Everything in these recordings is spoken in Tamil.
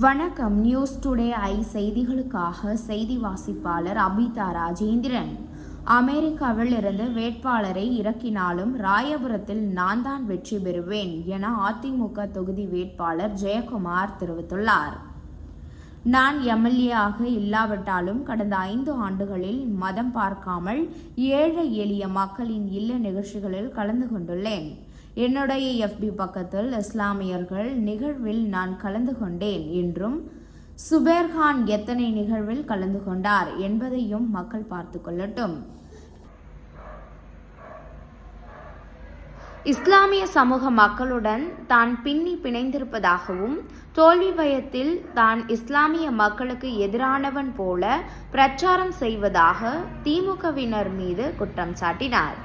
வணக்கம். நியூஸ் டுடே ஐ செய்திகளுக்காக செய்தி வாசிப்பாளர் அபிதா ராஜேந்திரன். அமெரிக்காவில் இருந்து வேட்பாளரை இறக்கினாலும் ராயபுரத்தில் நான் தான் வெற்றி பெறுவேன் என அதிமுக தொகுதி வேட்பாளர் ஜெயக்குமார் தெரிவித்துள்ளார். நான் எம்எல்ஏ ஆக இல்லாவிட்டாலும் கடந்த 5 ஆண்டுகளில் மதம் பார்க்காமல் ஏழை எளிய மக்களின் இல்ல நிகழ்ச்சிகளில் கலந்து கொண்டுள்ளேன். என்னுடைய FB பக்கத்தில் இஸ்லாமியர்கள் நிகழ்வில் நான் கலந்து கொண்டேன் என்றும், சுபேர்கான் எத்தனை நிகழ்வில் கலந்து கொண்டார் என்பதையும் மக்கள் பார்த்து கொள்ளட்டும். இஸ்லாமிய சமூக மக்களுடன் தான் பின்னி பிணைந்திருப்பதாகவும், தோல்வி பயத்தில் தான் இஸ்லாமிய மக்களுக்கு எதிரானவன் போல பிரச்சாரம் செய்வதாக திமுகவினர் மீது குற்றம் சாட்டினார்.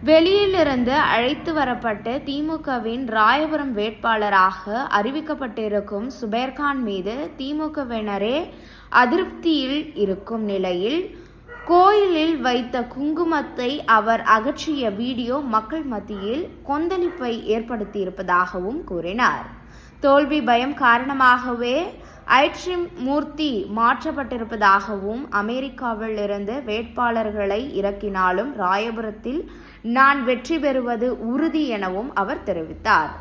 வெளியிலிருந்து அழைத்து வரப்பட்டு திமுகவின் ராயபுரம் வேட்பாளராக அறிவிக்கப்பட்டிருக்கும் சுபேர்கான் மீது திமுகவினரே அதிருப்தியில் இருக்கும் நிலையில், கோயிலில் வைத்த குங்குமத்தை அவர் அகற்றிய வீடியோ மக்கள் மத்தியில் கொந்தளிப்பை ஏற்படுத்தியிருப்பதாகவும் கூறினார். தோல்வி பயம் காரணமாகவே ஐட்ரிம் மூர்த்தி மாற்றப்பட்டிருப்பதாகவும், அமெரிக்காவில் இருந்து வேட்பாளர்களை இறக்கினாலும் ராயபுரத்தில் நான் வெற்றி பெறுவது உறுதி எனவும் அவர் தெரிவித்தார்.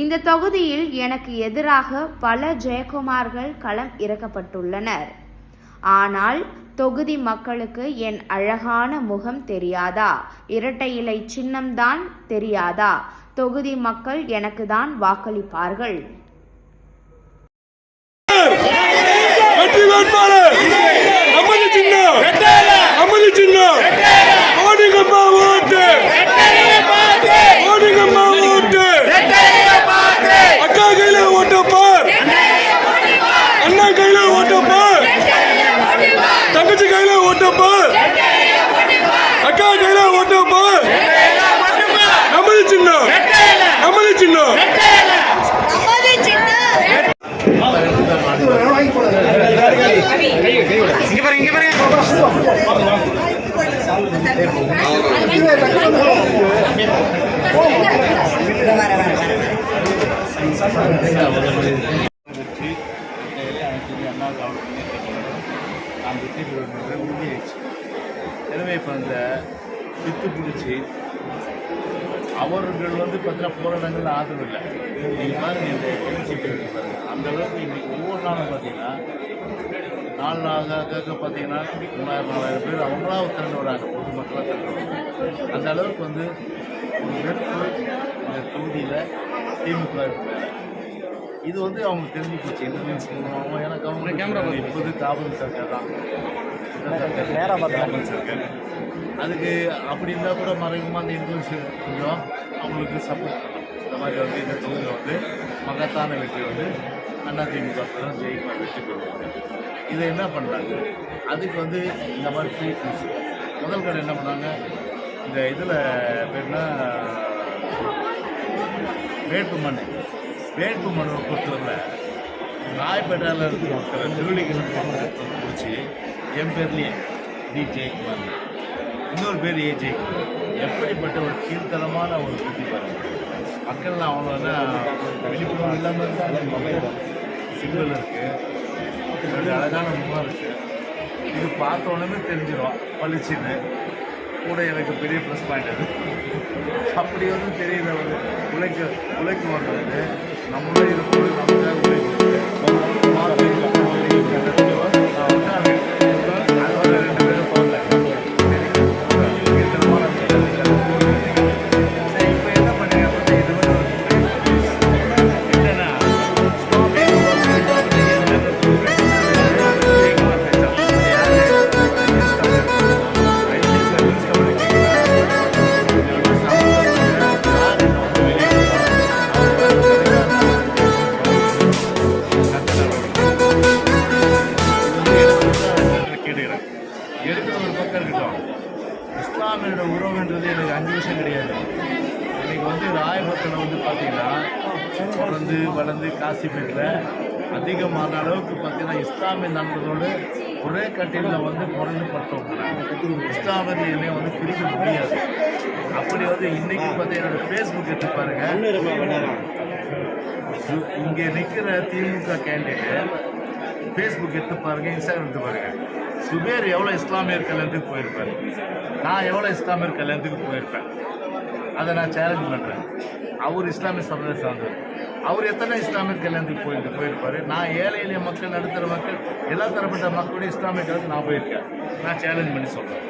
இந்த தொகுதியில் எனக்கு எதிராக பல ஜெயக்குமார்கள் களம் இறக்கப்பட்டுள்ளனர். ஆனால் தொகுதி மக்களுக்கு என் அழகான முகம் தெரியாதா? இரட்டை இலை சின்னம்தான் தெரியாதா? தொகுதி மக்கள் எனக்கு தான் வாக்களிப்பார்கள். எனவே இப்போ இந்த பித்து பிடிச்சி அவர்கள் பார்த்தீங்கன்னா போராட்டங்கள் ஆதரவு இல்லை. நீங்கள் பாருங்கள், இந்த எலக்ட்ரிசிட்டி பாருங்கள், அந்த அளவுக்கு இன்றைக்கி ஒவ்வொரு நாளும் பார்த்தீங்கன்னா 4 நாளாக பார்த்தீங்கன்னா 3000-4000 பேர் அவங்களா திறந்து வராங்க, பொதுமக்களாக திறந்து வராங்க. அந்த அளவுக்கு ஒரு வெறுப்பு இந்த தொகுதியில் திமுக இருக்கிறாங்க. இது அவங்க தெரிஞ்சு போச்சு. இன்டர்நெட் மூலமாக எனக்கு அவங்க கேமரா இப்போது காவல் சர்க்கார் தான் காவல் சர்க்கார். அதுக்கு அப்படி இருந்தால் கூட மறைமுகமாக அந்த இன்ஃப்ளூன்ஸ் கொஞ்சம் அவங்களுக்கு சப்போர்ட் பண்ணணும். இந்த மாதிரி இந்த தொகுதியில் மகத்தான வெற்றி அதிமுக ஜெயிப்பாக வெற்றி பெறுவாங்க. இதை என்ன பண்ணுறாங்க? அதுக்கு இந்த மாதிரி ஃப்ரீ நியூஸ் முதல் கடை என்ன பண்ணாங்க, இந்த இதில் பேர்னா வேட்புமனுவை பொறுத்தவரை ராயப்பேட்டையில் இருக்கிற திருவள்ளிக்கல் பிடிச்சி என் பேர்லேயே ஜெயக்குமார், இன்னொரு பேர் ஜெயக்குமார். எப்படிப்பட்ட ஒரு கீழ்த்தரமான ஒரு புத்தி பாருங்க. மக்கள்லாம் அவ்வளோன்னா விழிப்புணர்வு இல்லாமல் இருந்தால் மொபைல் சிக்னல் இருக்குது, என்னுடைய அழகான முகம் இருக்குது. இது பார்த்த உடனே தெரிஞ்சிடும் பளிச்சுன்னு. கூட எனக்கு பெரிய ப்ளஸ் பாயிண்ட் அது. அப்படி தெரியல, ஒரு உழைக்கு வர்றது நம்மளே இருக்கும், நமக்காக உழைப்பு மாற்றம் இஸ்லாமியோட உறவுன்றது எனக்கு 5 வருஷம் கிடையாது. இன்றைக்கி ராயபுரத்தில் பார்த்தீங்கன்னா வளர்ந்து காசிப்பேட்டில் அதிகமான அளவுக்கு பார்த்தீங்கன்னா இஸ்லாமிய நண்பர்களோடு ஒரே கட்டிலில் பிறந்து பட்டவங்க. இஸ்லாமியர்களை பிரிக்க முடியாது. அப்படி இன்றைக்கி பார்த்தீங்கன்னா என்னோடய ஃபேஸ்புக் எடுத்து பாருங்கள், இங்கே நிற்கிற திமுக கேண்டிடேட் ஃபேஸ்புக் எடுத்து பாருங்கள், இன்ஸ்டாகிராம் எடுத்து பாருங்கள். சுபேர் எவ்வளோ இஸ்லாமியர் கல்யாணத்துக்கு போயிருப்பார், நான் எவ்வளோ இஸ்லாமியர் கல்யாணத்துக்கு போயிருப்பேன். அதை நான் சேலஞ்ச் பண்ணுறேன். அவர் இஸ்லாமிய சமுதாயம் சார்ந்தவர், அவர் எத்தனை இஸ்லாமியர் கல்யாணத்துக்கு போயிருப்பார். நான் ஏழை எளிய மக்கள், நடுத்தர மக்கள், எல்லா தரப்பட்ட மக்களுடைய இஸ்லாமிய கல்யாணத்துக்கு நான் போயிருக்கேன். நான் சேலஞ்ச் பண்ணி சொல்கிறேன்,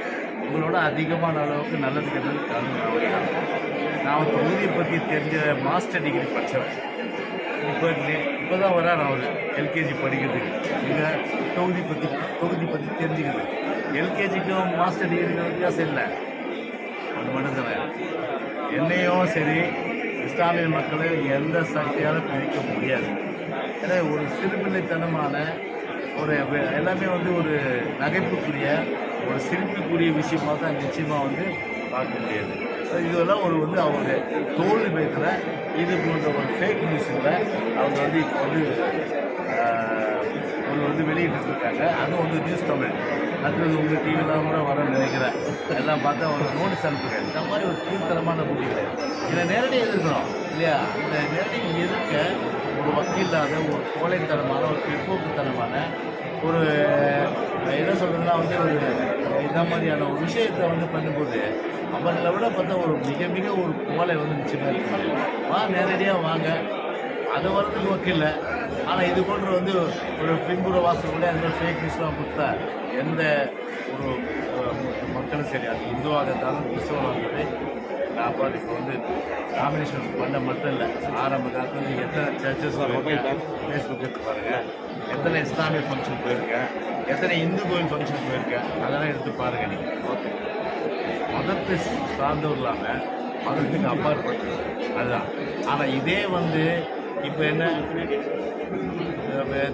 உங்களோட அதிகமான அளவுக்கு நல்லது கெட்டது கலந்து. நான் தொகுதியை பற்றி தெரிஞ்ச மாஸ்டர் டிகிரி படித்தவன். இப்போ தான் வரார் அவர் எல்கேஜி படிக்கிறதுக்கு. இங்கே தொகுதி பற்றி தெரிஞ்சுக்கிறது. எல்கேஜிக்கும் மாஸ்டர் டிகிரிக்கும் வித்தியாசம் இல்லை. அது மட்டும் தான். என்னையும் சரி இஸ்லாமிய மக்களை எந்த சக்தியாலும் பிரிக்க முடியாது. ஏன்னா ஒரு சிறுபிள்ளைத்தனமான ஒரு எல்லாமே ஒரு நகைப்புக்குரிய ஒரு சிரிப்புக்குரிய விஷயமாக தான் நிச்சயமாக பார்க்க முடியாது. இதெல்லாம் அவங்க தோல்வி பயத்தில் இது போன்ற ஒரு ஃபேக் நியூஸில் அவங்க இப்போ வெளியிட்டு இருக்காங்க. அதுவும் நியூஸ் தமிழ் அடுத்தது உங்கள் டிவிலாம் கூட வரணும்னு நினைக்கிறேன். எல்லாம் பார்த்தா ஒரு நோட்டீஸ் அனுப்புகிறேன். இந்த மாதிரி ஒரு கீழ்த்தரமான முடிவு இதை நேரடியாக எதிர்க்கணும் இல்லையா? இந்த நேரடியாக எதிர்க்க ஒரு வக்கீலாத ஒரு கோழைத்தனமான ஒரு பிற்போக்குத்தனமான ஒரு என்ன சொல்கிறதுனா ஒரு இந்த மாதிரியான ஒரு விஷயத்தை பண்ணும்போது அவங்களை விட பார்த்தா ஒரு மிக மிக ஒரு கோலை நிச்சயமாக இருக்குது. நேரடியாக வாங்க, அதை வரதுக்கு வக்கீல்லை. ஆனால் இது போன்ற ஒரு பின்புற வாசல்களே அந்த ஃபேக் நியூஸ்லாம் கொடுத்தா எந்த ஒரு மக்களும் சரி, அது இந்துவாக இருந்தாலும் கிறிஸ்தவராக இருந்தாலும் நான் பார்த்து இப்போ நாமினேஷன் பண்ண மட்டும் இல்லை, ஆரம்ப காலத்தில் எத்தனை சர்ச்சஸ் ஃபேஸ்புக் எடுத்து பாருங்கள், எத்தனை இஸ்லாமிய ஃபங்க்ஷன் போயிருக்கேன், எத்தனை இந்து கோயில் ஃபங்க்ஷன் போயிருக்கேன், அதெல்லாம் எடுத்து பாருங்கள் நீங்கள். ஓகே, மதத்தை சார்ந்தவர் இல்லாமல் மதத்துக்கு அப்பாற்பட்டது அதுதான். ஆனால் இதே இப்போ என்ன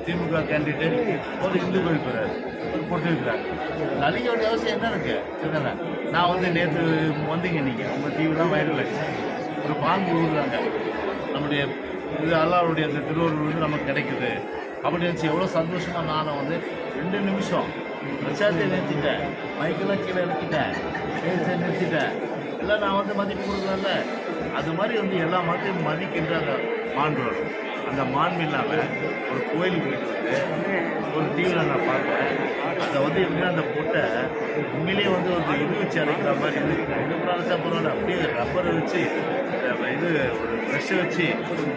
திமுக கேண்டிடேட் ஒரு இந்து கோயில் போகிறாரு, ஒரு பொட்டு வைக்கிறாங்க. அழிக்க வேண்டிய அவசியம் என்ன இருக்குது? சரிதானே? நான் நேற்று வந்தீங்க நீங்கள் உங்கள் டிவிலாம் வைரல் ஆச்சு. ஒரு பாம்பு ஊடுறாங்க, நம்முடைய இது அல்லாவுடைய அந்த திருவள்ளுவர் நமக்கு கிடைக்குது அப்படி நினச்சி எவ்வளோ சந்தோஷமாக நானும் 2 நிமிஷம் பிரச்சாரத்தை நிறுத்திட்டேன், மைக்கெல்லாம் கீழே நிறுத்திட்டேன், பேச்சை நிறுத்திட்டேன். எல்லாம் நான் மதிப்பு கொடுக்கலாம்ல. அது மாதிரி எல்லா மதத்தையும் மதிக்கின்ற அந்த மாண்பு வரும். அந்த மாண்பு இல்லாமல் ஒரு கோயிலுக்கு போயிட்டு ஒரு டிவியில் நான் பார்த்தேன். அதை எப்படின்னா அந்த பொட்டை உண்மையிலேயே ஒரு இது வச்சு அரைக்கிற மாதிரி இது ப்ராடக்டாக போகிறோம். அப்படியே ரப்பரை வச்சு இது ஒரு ப்ரெஷ்ஷை வச்சு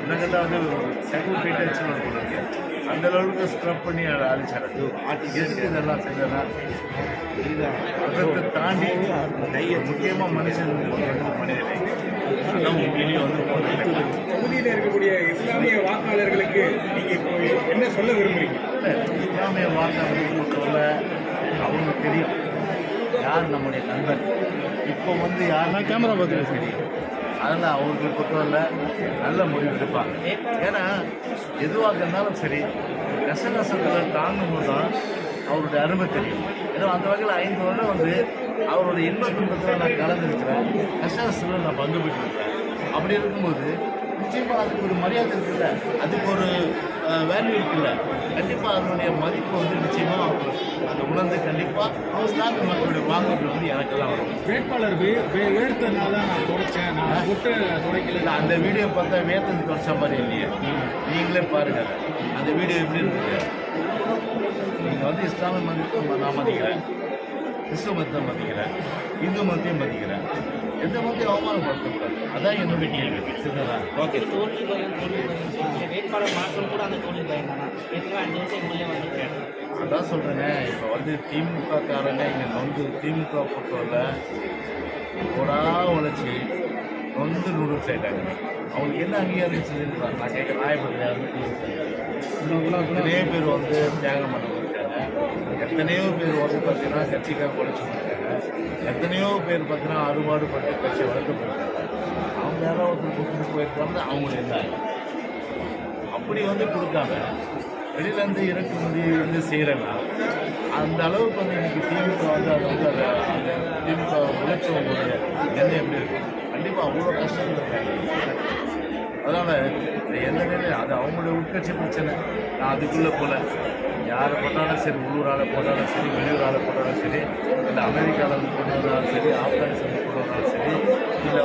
இன்னக்கெல்லாம் செகண்ட் போயிட்டே வச்சு போடுறது. அந்த அளவுக்கு ஸ்க்ரப் பண்ணி அழிச்சார். எதுக்கு இதெல்லாம் செஞ்சனா அதை தாண்டி கையை முக்கியமாக மனுஷன் மனிதனை அதான் உண்மையிலேயே தொகுதியில் இருக்கக்கூடிய இஸ்லாமிய வாக்காளர்களுக்கு நீங்கள் இப்போ என்ன சொல்ல விரும்புகிறீங்க? இஸ்லாமிய வாக்காளர்களுக்கு சொல்ல அவங்களுக்கு தெரியும் யார் நம்முடைய நண்பர். இப்போ யாருன்னா கேமரா பார்த்து தெரியும். அதனால் அவங்களுக்கு பொறுத்தவரை நல்ல முடிவு எடுப்பாங்க. ஏன்னா எதுவாக இருந்தாலும் சரி கஷ்ட நஷ்டத்தில் தாங்கும்போது தான் அவருடைய அருமை தெரியும். ஏன்னா அந்த வகையில் 5 வருடம் அவருடைய இன்ப துன்பத்தில் நான் கலந்துருக்கிறேன், கஷ்ட நஷ்டத்தில் நான் பங்கு பெற்றிருக்கிறேன். அப்படி இருக்கும்போது நிச்சயமாக அதுக்கு ஒரு மரியாதை இருக்குல்ல, அதுக்கு ஒரு வேல்யூ இருக்குல்ல. கண்டிப்பாக அதனுடைய மதிப்பு நிச்சயமாக அவங்க அதை உணர்ந்து கண்டிப்பாக இஸ்லாமிய மக்களுடைய வாங்குறது எனக்கெல்லாம் வரும். வேட்பாளர் வேர்த்தனால தான் நான் தொடச்சேன், நான் விட்டு துடைக்கல. அந்த வீடியோ பார்த்தா வேர்த்தது தொடச்ச மாதிரி இல்லையே, நீங்களே பாருங்கள் அந்த வீடியோ எப்படி இருக்குது. நீங்கள் இஸ்லாமிய மதத்தை நான் மதிக்கிறேன், கிறிஸ்துவ மதத்தை மதிக்கிறேன், இந்து மதத்தையும் மதிக்கிறேன். எந்த மதத்தையும் அவமானப்படுத்தக்கூடாது. அதான் என்னுடைய கேள்வி. சரிங்களா? ஓகே. தோல்வி பயம் வேட்பாளர் மாற்றம் கூட அந்த தோல்வி பயம் தானே? 5 வருஷம் உள்ளே வந்துருக்கேன். அதான் சொல்கிறேங்க. இப்போ திமுக காரங்க இங்கே திமுக பொறுத்தவரை ஒரா உழைச்சி நூடுல்ஸ் ஆகிட்டாங்க. அவங்களுக்கு என்ன அங்கீகாரம் செஞ்சுருக்காங்க நான் கேட்க நாயப்பட்டில் எத்தனையோ பேர் தியாகம் பண்ண இருக்காங்க. எத்தனையோ பேர் பார்த்தீங்கன்னா கட்சிக்காக உழைச்சிருக்காங்க. எத்தனையோ பேர் பார்த்தீங்கன்னா அறுபாடுபட்டு கட்சியை வளர்க்கப்பட்டிருக்காங்க. அவங்க யாராவது ஒருத்தர் கொடுத்துட்டு போயிருக்காங்க. அவங்களுடைய என்ன அப்படி கொடுக்காம வெளியிலேருந்து இறக்குமதி செய்கிறேன்னா அந்த அளவுக்கு இன்றைக்கி திமுக அதை அந்த திமுக உழைச்சவங்களுடைய எண்ணம் எப்படி இருக்கும்? கண்டிப்பாக அவ்வளோ கஷ்டம் இருக்காங்க. அதனால் எந்த நிலையில் அது அவங்களுடைய உட்கட்சி பிரச்சனை. நான் அதுக்குள்ளே போகல. யாரை போட்டாலும் சரி, உள்ளூரால் போட்டாலும் சரி, வெளியூரால் போட்டாலும் சரி, இல்லை அமெரிக்காவில் போட்டாலும் சரி, ஆப்கானிஸ்தான் போட்டாலும் சரி, இல்லை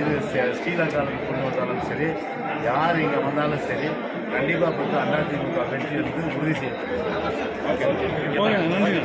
இது ஸ்ரீலங்காவில் கொண்டு வந்தாலும் சரி, யார் இங்கே வந்தாலும் சரி, கண்டிப்பாக அதிமுக வெற்றி வந்து உறுதி செய்யப்படும். ஓகே, நன்றி.